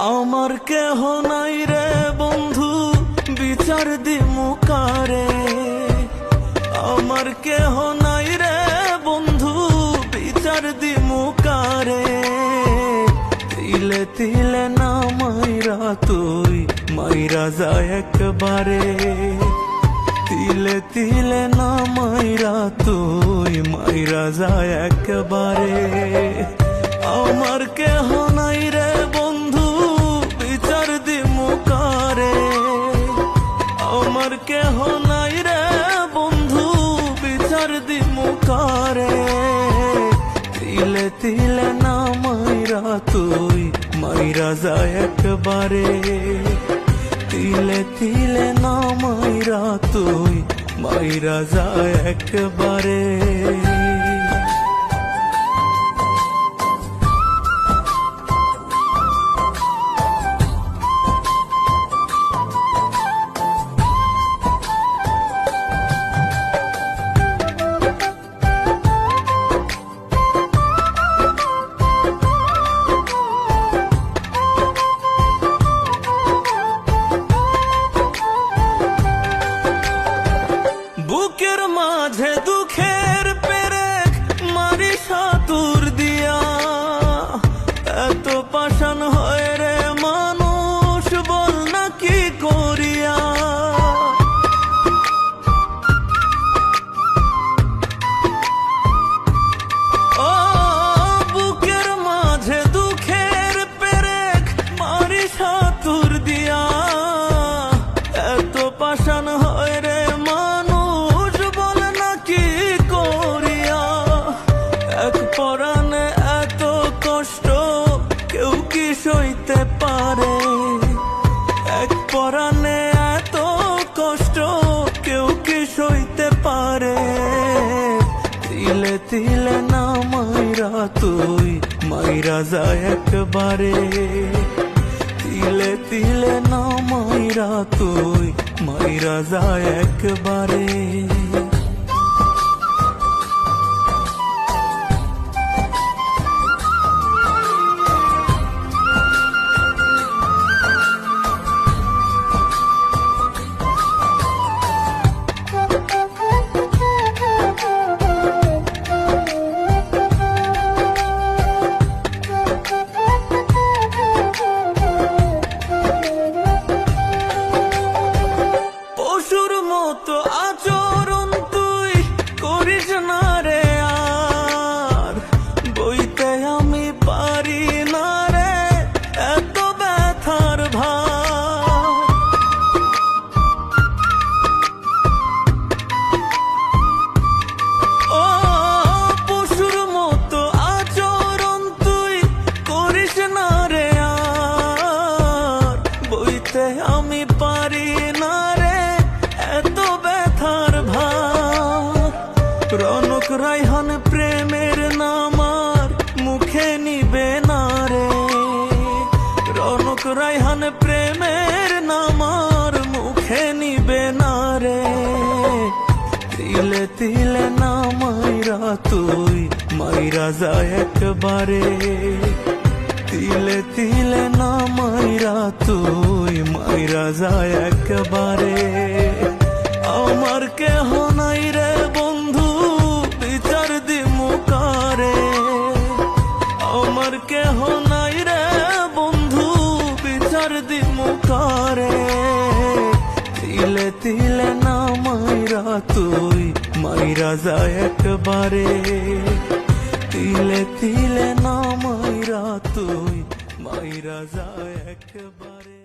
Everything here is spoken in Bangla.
আমার কেহ নাই রে বন্ধু বিচার দিমু কারে। আমার কেহ নাই রে বন্ধু বিচার দিমু কারে। তিলে তিলে না মাইরা তুই মাইরা যায় একবারে। তিলে তিলে না মাইরা তুই মাইরা যায় একবারে। আমার কেহ নাই রে বন্ধু বিচার দিমু কারে। আমার কেহ নাই রে বন্ধু বিচার দিমু কারে। তিলে তিলে না মাইরা তুই মাইরা যায় একবারে। তিলে তিলে না মাইরা তুই মাইরা যায় একবারে। বুকের মাঝে দুঃখের পেরেক মারি সাতুর দিয়া। এত পাষাণ হয় রে মানুষ বল না কি করিয়া। ও বুকের মাঝে দুঃখের পেরেক মারি সাতুর দিয়া। এত পাষাণ হয় রে পরাণে এত কষ্ট কেউ কি সইতে পারে। এক পরাণে এত কষ্ট কেউ কি সইতে পারে। তিলে তিলে না মাইরা তুই মাইরা যায় একবারে। তিলে তিলে না মাইরা তুই মাইরা যায় একবারে। তো আচরণ তুই করিস না রে আর। বইতে আমি পারি না রে এত ব্যথার ভার। ও পশুর মতো আচরণ তুই করিস না রে আর। বইতে আমি পারি না এত ব্যথার ভার। রনক রায়হান প্রেমের নামার মুখে নিবে না রে। রনক রায়হান প্রেমের নামার মুখে নিবে না রে। তিলে তিলে না মাইরা তুই মাইরা যায় একবারে। তিলে তিলে না মাইরা তুই মাইরা যায় একবারে। আমার কেহ নাই রে বন্ধু বিচার দিমু কারে। আমার কেহ নাই রে বন্ধু বিচার দিমু কারে। তিলে তিলে না মাইরা তুই মাইরা যায় একবারে। তিলে তিলে না মাইরা তুই মাইরা যায় একবারে।